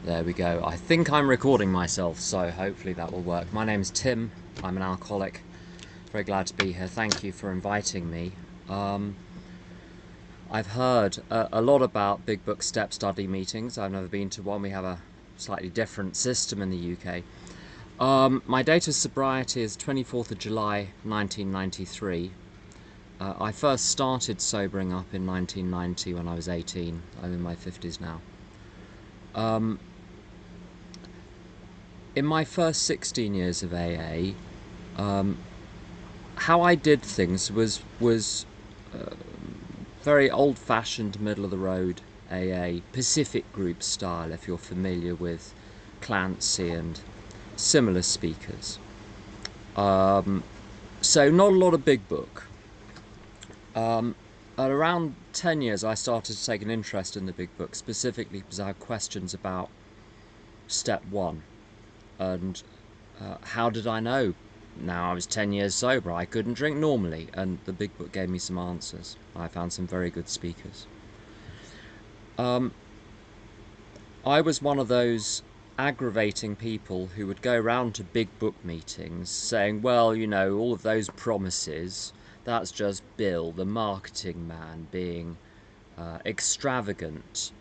There we go. I think I'm recording myself, so hopefully that will work. My name's Tim. I'm an alcoholic. Very glad to be here. Thank you for inviting me. I've heard a lot about Big Book Step Study meetings. I've never been to one. We have a slightly different system in the UK. My date of sobriety is 24th of July 1993. I first started sobering up in 1990 when I was 18. I'm in my 50s now. In my first 16 years of AA, how I did things was very old-fashioned, middle-of-the-road AA, Pacific Group style, if you're familiar with Clancy and similar speakers. So not a lot of big book. At around 10 years, I started to take an interest in the big book, specifically because I had questions about step one. And how did I know? Now I was 10 years sober, I couldn't drink normally, and the big book gave me some answers. I found some very good speakers. I was one of those aggravating people who would go round to big book meetings saying, well, you know, all of those promises, that's just Bill, the marketing man, being extravagant,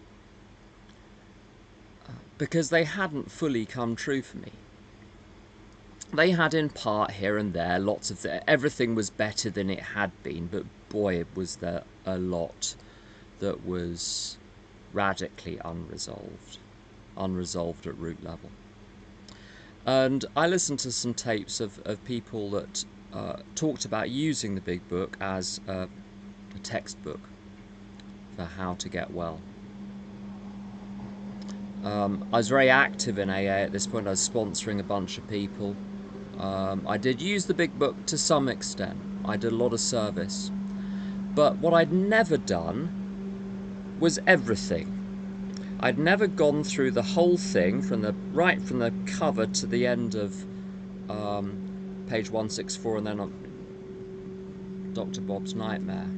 because they hadn't fully come true for me. They had in part here and there, lots of everything was better than it had been, but boy, was there a lot that was radically unresolved at root level. And I listened to some tapes of people that talked about using the big book as a textbook for how to get well. I was very active in AA at this point. I was sponsoring a bunch of people. I did use the big book to some extent. I did a lot of service. But what I'd never done was everything. I'd never gone through the whole thing right from the cover to the end of page 164 and then on Dr. Bob's Nightmare.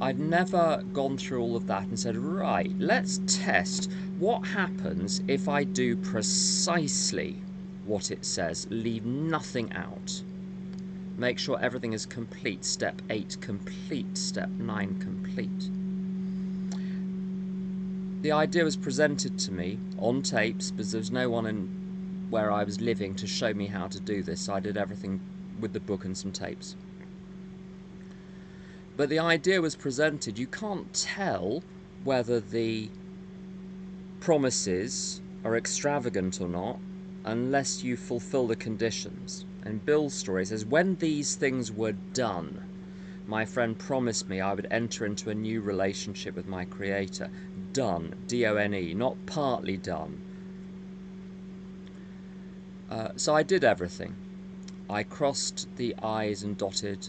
I'd never gone through all of that and said, right, let's test what happens if I do precisely what it says, leave nothing out. Make sure everything is complete. Step 8 complete, step 9 complete. The idea was presented to me on tapes because there was no one in where I was living to show me how to do this, so I did everything with the book and some tapes. But the idea was presented. You can't tell whether the promises are extravagant or not unless you fulfill the conditions. And Bill's story says, when these things were done, my friend promised me I would enter into a new relationship with my Creator. Done, D-O-N-E, not partly done. So I did everything. I crossed the I's and dotted.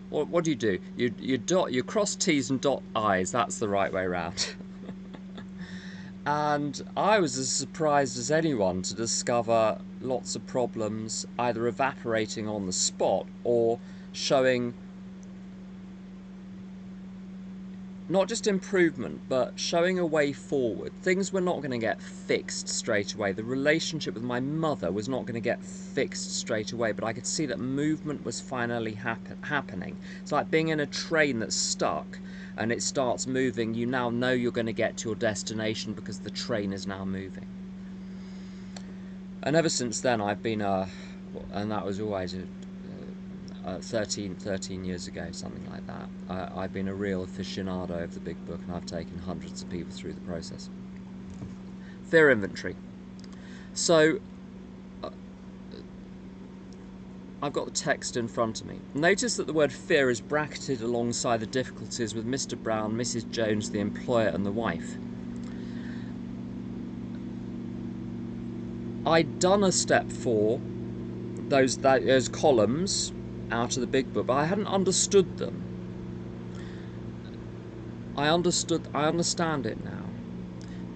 What do? You cross T's and dot I's. That's the right way round. And I was as surprised as anyone to discover lots of problems either evaporating on the spot or showing not just improvement, but showing a way forward. Things were not going to get fixed straight away. The relationship with my mother was not going to get fixed straight away, but I could see that movement was finally happening. It's like being in a train that's stuck and it starts moving. You now know you're going to get to your destination because the train is now moving. And ever since then, I've been and that was always 13 years ago, something like that. I've been a real aficionado of the big book, and I've taken hundreds of people through the process. Fear inventory. So I've got the text in front of me. Notice that the word fear is bracketed alongside the difficulties with Mr. Brown, Mrs. Jones, the employer, and the wife. I'd done a step 4, those columns out of the big book, but I hadn't understood them. I understand it now.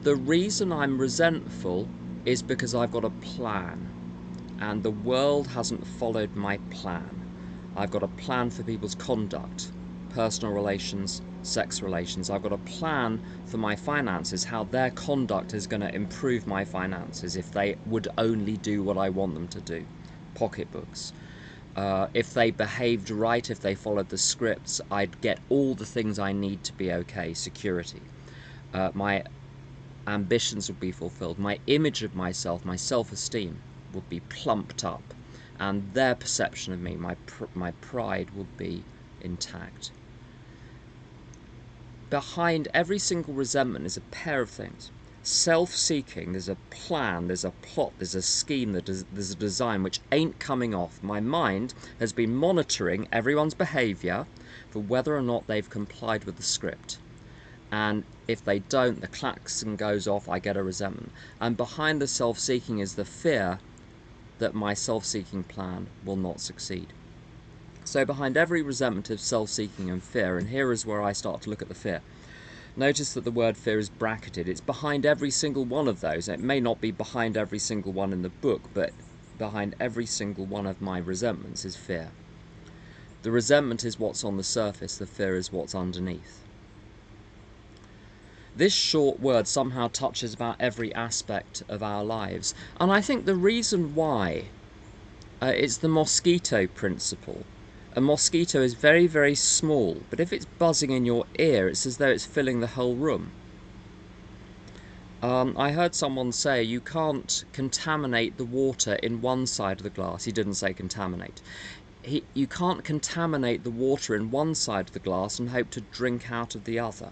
The reason I'm resentful is because I've got a plan, and the world hasn't followed my plan. I've got a plan for people's conduct, personal relations, sex relations. I've got a plan for my finances, how their conduct is going to improve my finances if they would only do what I want them to do. Pocketbooks. If they behaved right, if they followed the scripts, I'd get all the things I need to be okay. Security. My ambitions would be fulfilled. My image of myself, my self-esteem would be plumped up. And their perception of me, my pride, would be intact. Behind every single resentment is a pair of things. Self-seeking, there's a plan, there's a plot, there's a scheme, there's a design which ain't coming off. My mind has been monitoring everyone's behaviour for whether or not they've complied with the script. And if they don't, the klaxon goes off, I get a resentment. And behind the self-seeking is the fear that my self-seeking plan will not succeed. So behind every resentment is self-seeking and fear, and here is where I start to look at the fear. Notice that the word fear is bracketed. It's behind every single one of those. It may not be behind every single one in the book, but behind every single one of my resentments is fear. The resentment is what's on the surface, the fear is what's underneath. This short word somehow touches about every aspect of our lives, and I think the reason why it's the mosquito principle. A mosquito is very, very small, but if it's buzzing in your ear, it's as though it's filling the whole room. I heard someone say you can't contaminate the water in one side of the glass. He didn't say contaminate. You can't contaminate the water in one side of the glass and hope to drink out of the other.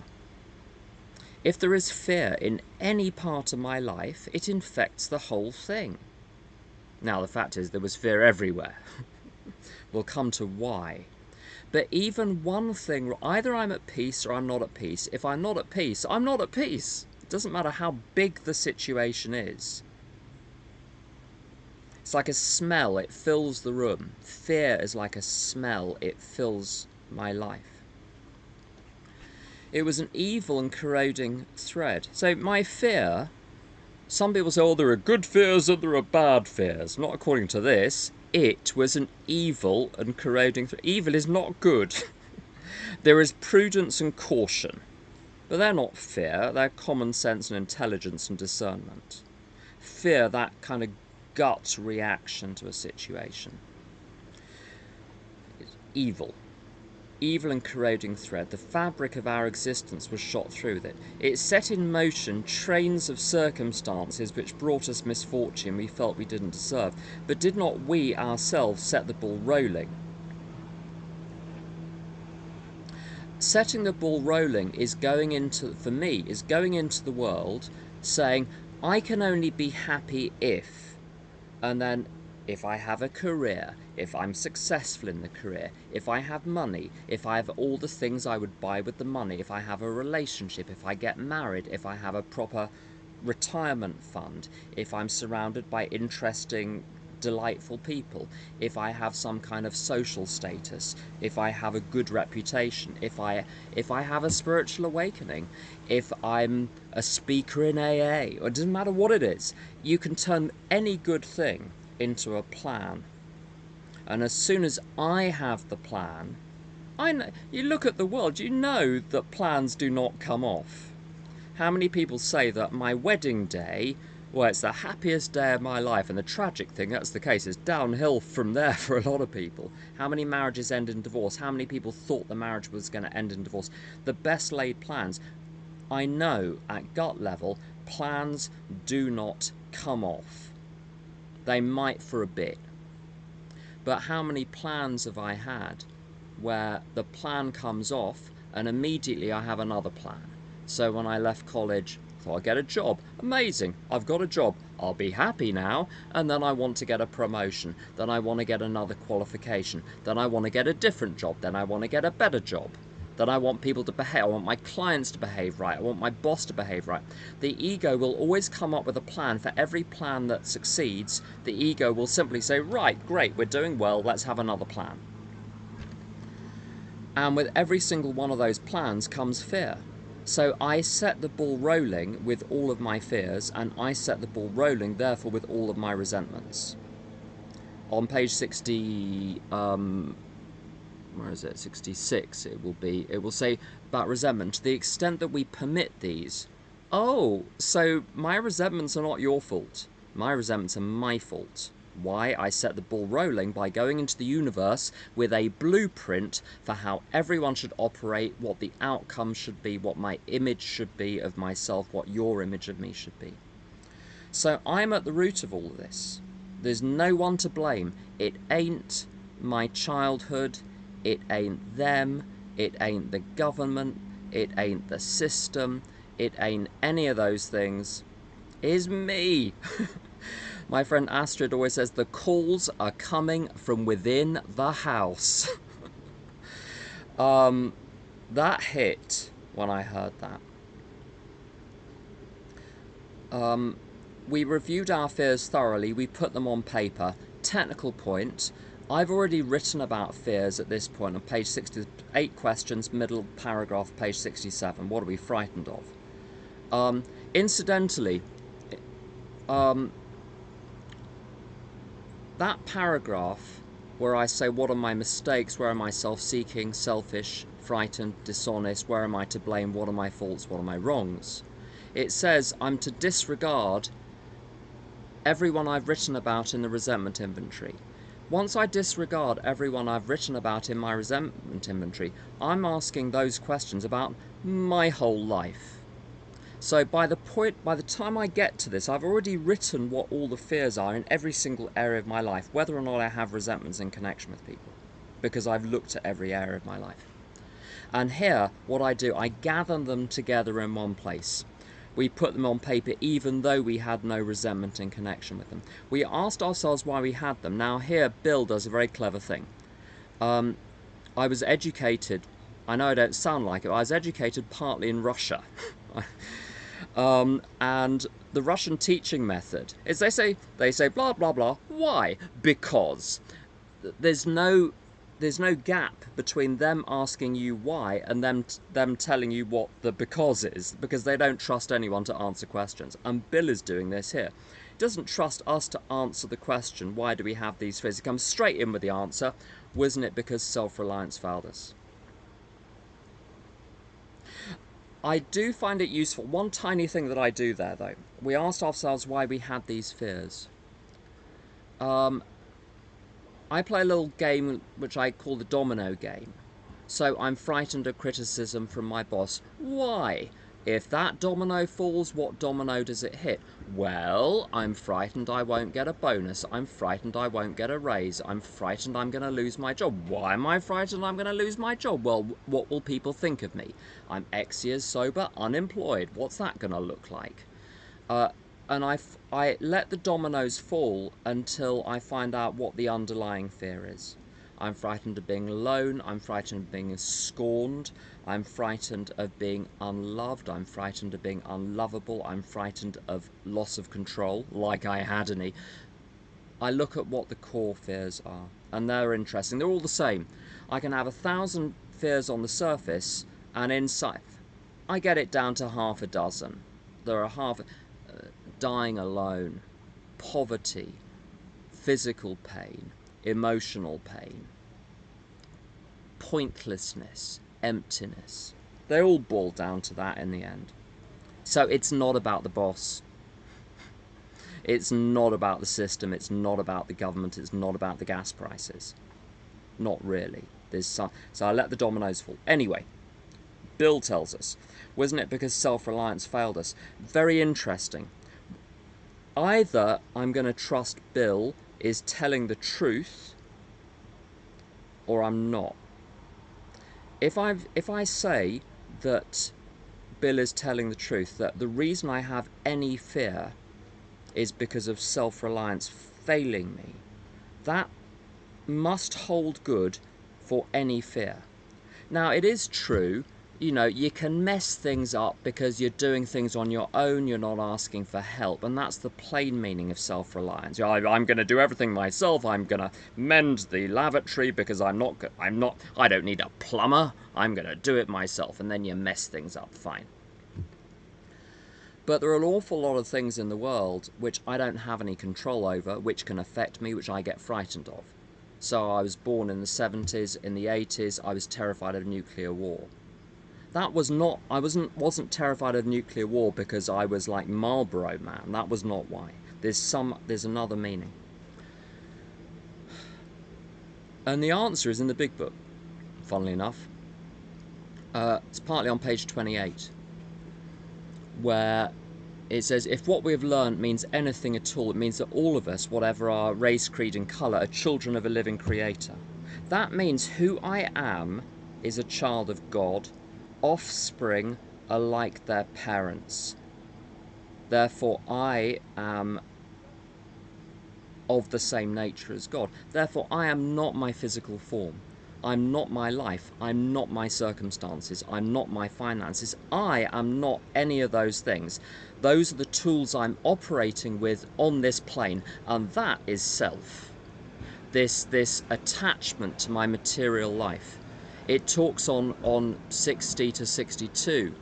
If there is fear in any part of my life, it infects the whole thing. Now, the fact is there was fear everywhere. We'll come to why. But even one thing, either I'm at peace or I'm not at peace. If I'm not at peace, I'm not at peace. It doesn't matter how big the situation is. It's like a smell, it fills the room. Fear is like a smell, it fills my life. It was an evil and corroding thread. So my fear, some people say, oh, there are good fears and there are bad fears. Not according to this. It was an evil and corroding thread. Evil is not good. There is prudence and caution. But they're not fear. They're common sense and intelligence and discernment. Fear, that kind of gut reaction to a situation. It's evil. Evil and corroding thread. The fabric of our existence was shot through with it. It set in motion trains of circumstances which brought us misfortune we felt we didn't deserve. But did not we ourselves set the ball rolling? Setting the ball rolling is going into, for me, is going into the world saying, I can only be happy if, and then if I have a career, if I'm successful in the career, if I have money, if I have all the things I would buy with the money, if I have a relationship, if I get married, if I have a proper retirement fund, if I'm surrounded by interesting, delightful people, if I have some kind of social status, if I have a good reputation, if I have a spiritual awakening, if I'm a speaker in AA, or it doesn't matter what it is, you can turn any good thing into a plan. And as soon as I have the plan, I know, you look at the world, you know that plans do not come off. How many people say that my wedding day, well, it's the happiest day of my life, and the tragic thing, that's the case, it's downhill from there for a lot of people. How many marriages end in divorce? How many people thought the marriage was going to end in divorce? The best laid plans. I know at gut level, plans do not come off. They might for a bit. But how many plans have I had where the plan comes off and immediately I have another plan? So when I left college, I thought I'd get a job. Amazing, I've got a job. I'll be happy now. And then I want to get a promotion. Then I want to get another qualification. Then I want to get a different job. Then I want to get a better job. Then I want people to behave. I want my clients to behave right. I want my boss to behave right. The ego will always come up with a plan. For every plan that succeeds, the ego will simply say, right, great, we're doing well, let's have another plan. And with every single one of those plans comes fear. So I set the ball rolling with all of my fears, and I set the ball rolling, therefore, with all of my resentments. On page 60, where is it, 66, it will say about resentment, to the extent that we permit these. Oh, so my resentments are not your fault. My resentments are my fault. Why? I set the ball rolling by going into the universe with a blueprint for how everyone should operate, what the outcome should be, what my image should be of myself, what your image of me should be. So I'm at the root of all of this. There's no one to blame. It ain't my childhood, it ain't them, it ain't the government, it ain't the system, it ain't any of those things. It's me. My friend Astrid always says the calls are coming from within the house. That hit when I heard that. We reviewed our fears thoroughly, we put them on paper. Technical point, I've already written about fears at this point on page 68 questions, middle paragraph, page 67. What are we frightened of? Incidentally, that paragraph where I say what are my mistakes, where am I self-seeking, selfish, frightened, dishonest, where am I to blame, what are my faults, what are my wrongs, it says I'm to disregard everyone I've written about in the resentment inventory. Once I disregard everyone I've written about in my resentment inventory, I'm asking those questions about my whole life. So by the time I get to this, I've already written what all the fears are in every single area of my life, whether or not I have resentments in connection with people, because I've looked at every area of my life. And here, what I do, I gather them together in one place. We put them on paper even though we had no resentment in connection with them. We asked ourselves why we had them. Now here, Bill does a very clever thing. I was educated, I know I don't sound like it, but I was educated partly in Russia. And the Russian teaching method is they say blah blah blah. Why? Because there's no gap between them asking you why and them telling you what the because is, because they don't trust anyone to answer questions. And Bill is doing this here. He doesn't trust us to answer the question, why do we have these fears? He comes straight in with the answer, wasn't it because self-reliance failed us? I do find it useful. One tiny thing that I do there, though. We asked ourselves why we had these fears. I play a little game which I call the domino game. So I'm frightened of criticism from my boss. Why? If that domino falls, what domino does it hit? Well, I'm frightened I won't get a bonus. I'm frightened I won't get a raise. I'm frightened I'm going to lose my job. Why am I frightened I'm going to lose my job? Well, what will people think of me? I'm X years sober, unemployed. What's that going to look like? And I let the dominoes fall until I find out what the underlying fear is. I'm frightened of being alone, I'm frightened of being scorned, I'm frightened of being unloved, I'm frightened of being unlovable, I'm frightened of loss of control, like I had any. I look at what the core fears are, and they're interesting. They're all the same. I can have 1,000 fears on the surface, and inside I get it down to half a dozen. There are dying alone, poverty, physical pain, emotional pain, pointlessness, emptiness. They all boil down to that in the end. So it's not about the boss. It's not about the system. It's not about the government. It's not about the gas prices. Not really. There's some. So I let the dominoes fall. Anyway, Bill tells us, wasn't it because self-reliance failed us? Very interesting. Either I'm going to trust Bill is telling the truth, or I'm not. If I say that Bill is telling the truth, that the reason I have any fear is because of self-reliance failing me, that must hold good for any fear. Now, it is true, you know, you can mess things up because you're doing things on your own, you're not asking for help, and that's the plain meaning of self-reliance. I'm going to do everything myself, I'm going to mend the lavatory because I don't need a plumber, I'm going to do it myself, and then you mess things up, fine. But there are an awful lot of things in the world which I don't have any control over, which can affect me, which I get frightened of. So I was born in the 70s, in the 80s, I was terrified of nuclear war. That was not, I wasn't terrified of nuclear war because I was like Marlboro Man. That was not why. There's another meaning. And the answer is in the big book, funnily enough. It's partly on page 28, where it says, if what we have learned means anything at all, it means that all of us, whatever our race, creed and colour, are children of a living creator. That means who I am is a child of God. Offspring are like their parents. Therefore, I am of the same nature as God. Therefore, I am not my physical form. I'm not my life. I'm not my circumstances. I'm not my finances. I am not any of those things. Those are the tools I'm operating with on this plane, and that is self. This attachment to my material life. It talks on 60 to 62,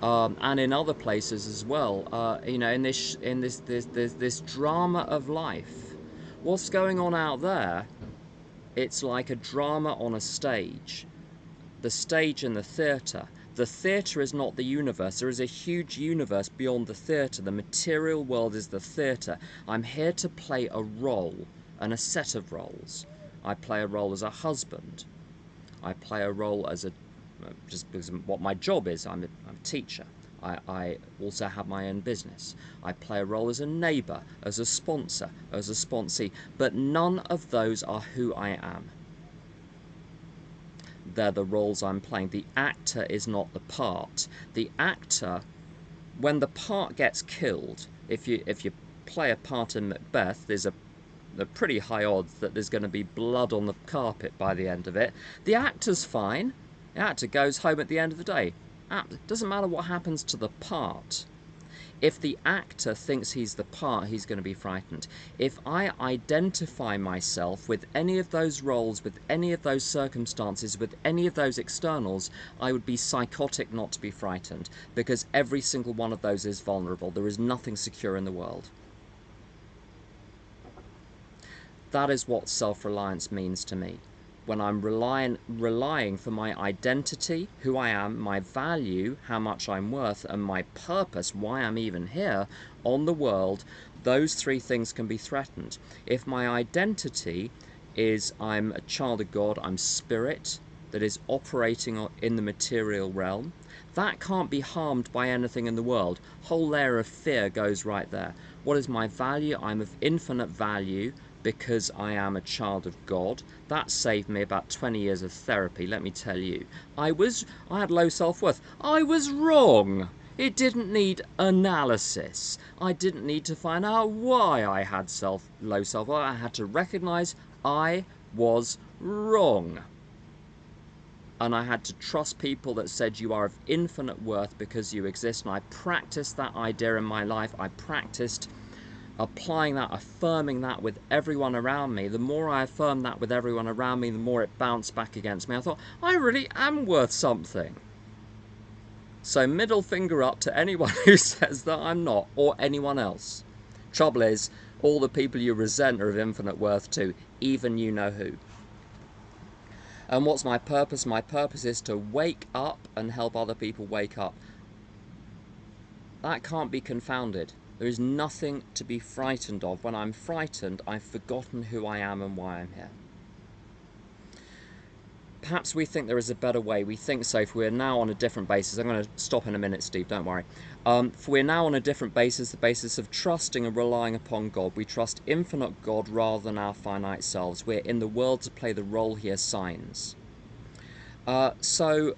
and in other places as well. You know, in this drama of life. What's going on out there? It's like a drama on a stage. The stage in the theatre. The theatre is not the universe. There is a huge universe beyond the theatre. The material world is the theatre. I'm here to play a role, and a set of roles. I play a role as a husband. I play a role as a, just because what my job is, I'm a teacher. I also have my own business. I play a role as a neighbour, as a sponsor, as a sponsee, but none of those are who I am. They're the roles I'm playing. The actor is not the part. The actor, when the part gets killed, if you play a part in Macbeth, there's a pretty high odds that there's going to be blood on the carpet by the end of it. The actor's fine. The actor goes home at the end of the day. It doesn't matter what happens to the part. If the actor thinks he's the part, he's going to be frightened. If I identify myself with any of those roles, with any of those circumstances, with any of those externals, I would be psychotic not to be frightened, because every single one of those is vulnerable. There is nothing secure in the world. That is what self-reliance means to me. When I'm relying for my identity, who I am, my value, how much I'm worth, and my purpose, why I'm even here, on the world, those three things can be threatened. If my identity is I'm a child of God, I'm spirit that is operating in the material realm, that can't be harmed by anything in the world. Whole layer of fear goes right there. What is my value? I'm of infinite value, because I am a child of God. That saved me about 20 years of therapy, let me tell you. I had low self-worth. I was wrong. It didn't need analysis. I didn't need to find out why I had low self-worth. I had to recognise I was wrong. And I had to trust people that said you are of infinite worth because you exist. And I practiced that idea in my life. I practiced applying that, affirming that with everyone around me. The more I affirmed that with everyone around me, the more it bounced back against me. I thought, I really am worth something. So middle finger up to anyone who says that I'm not, or anyone else. Trouble is, all the people you resent are of infinite worth too, even you know who. And what's my purpose? My purpose is to wake up and help other people wake up. That can't be confounded. There is nothing to be frightened of. When I'm frightened, I've forgotten who I am and why I'm here. Perhaps we think there is a better way. We think so. If we're now on a different basis, I'm going to stop in a minute, Steve, don't worry. If we're now on a different basis, the basis of trusting and relying upon God. We trust infinite God rather than our finite selves. We're in the world to play the role He assigns. So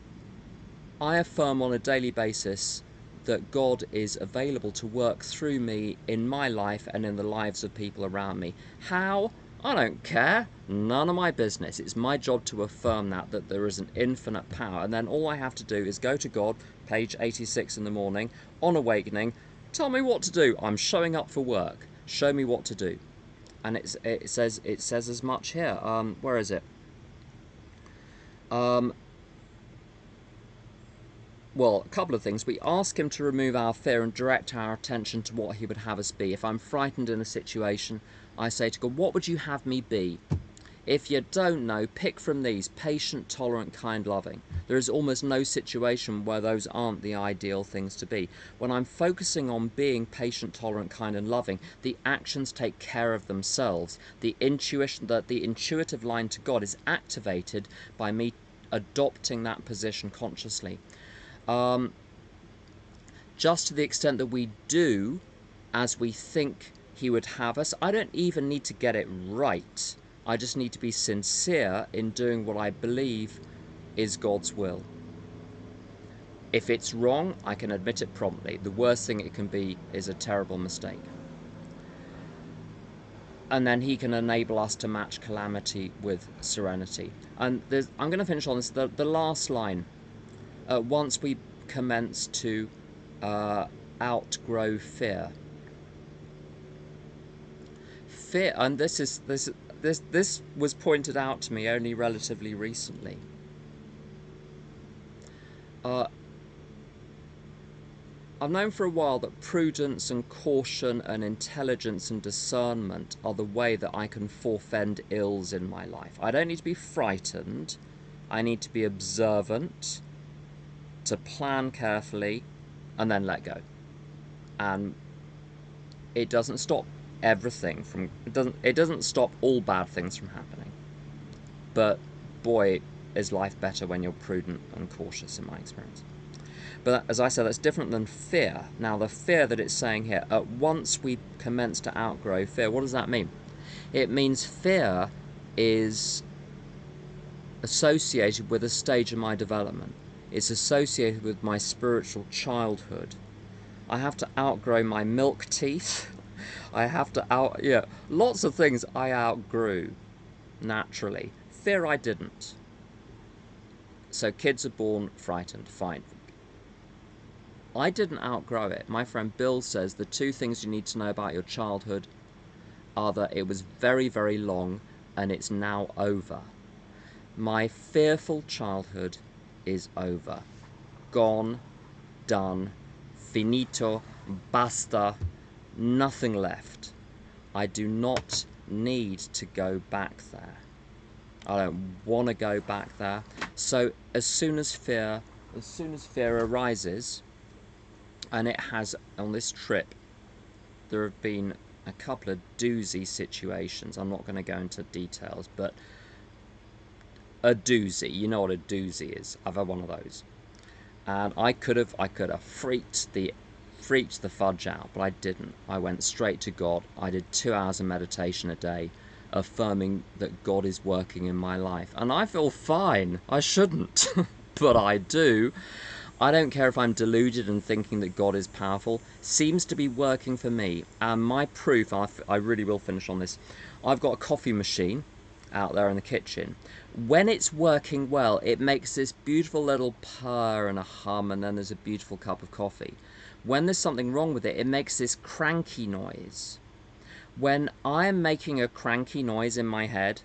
I affirm on a daily basis that God is available to work through me in my life and in the lives of people around me. How? I don't care. None of my business. It's my job to affirm that there is an infinite power. And then all I have to do is go to God, page 86 in the morning, on awakening, tell me what to do. I'm showing up for work. Show me what to do. And it says as much here. Where is it? Well, a couple of things. We ask Him to remove our fear and direct our attention to what He would have us be. If I'm frightened in a situation, I say to God, what would you have me be? If you don't know, pick from these: patient, tolerant, kind, loving. There is almost no situation where those aren't the ideal things to be. When I'm focusing on being patient, tolerant, kind, and loving, the actions take care of themselves. The intuitive line to God is activated by me adopting that position consciously. Just to the extent that we do as we think He would have us. I don't even need to get it right. I just need to be sincere in doing what I believe is God's will. If it's wrong, I can admit it promptly. The worst thing it can be is a terrible mistake. And then He can enable us to match calamity with serenity. And I'm going to finish on this. The last line. Once we commence to outgrow fear. Fear, and this was pointed out to me only relatively recently. I've known for a while that prudence and caution and intelligence and discernment are the way that I can forfend ills in my life. I don't need to be frightened. I need to be observant, to plan carefully, and then let go. And it doesn't stop everything from it doesn't stop all bad things from happening. But boy, is life better when you're prudent and cautious, in my experience. But as I said, that's different than fear. Now, the fear that it's saying here, once we commence to outgrow fear, what does that mean? It means fear is associated with a stage of my development. It's associated with my spiritual childhood. I have to outgrow my milk teeth. I have to lots of things I outgrew naturally. Fear I didn't. So kids are born frightened, fine. I didn't outgrow it. My friend Bill says the two things you need to know about your childhood are that it was very, very long and it's now over. My fearful childhood is over. Gone, done, finito, basta, nothing left. I do not need to go back there. I don't want to go back there. So as soon as fear arises, and it has on this trip, there have been a couple of doozy situations. I'm not going to go into details, but a doozy. You know what a doozy is. I've had one of those, and I could have freaked the fudge out, but I didn't. I went straight to God. I did 2 hours of meditation a day, affirming that God is working in my life, and I feel fine. I shouldn't, but I do. I don't care if I'm deluded and thinking that God is powerful. Seems to be working for me. And my proof, I really will finish on this. I've got a coffee machine out there in the kitchen. When it's working well, it makes this beautiful little purr and a hum, and then there's a beautiful cup of coffee. When there's something wrong with it, it makes this cranky noise. When I'm making a cranky noise in my head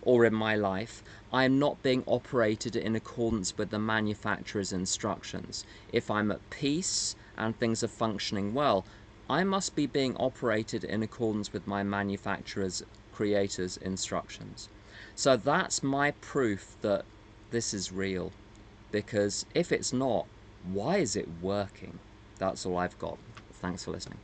or in my life, I am not being operated in accordance with the manufacturer's instructions. If I'm at peace and things are functioning well, I must be being operated in accordance with my manufacturer's, creator's instructions. So that's my proof that this is real. Because if it's not, why is it working? That's all I've got. Thanks for listening.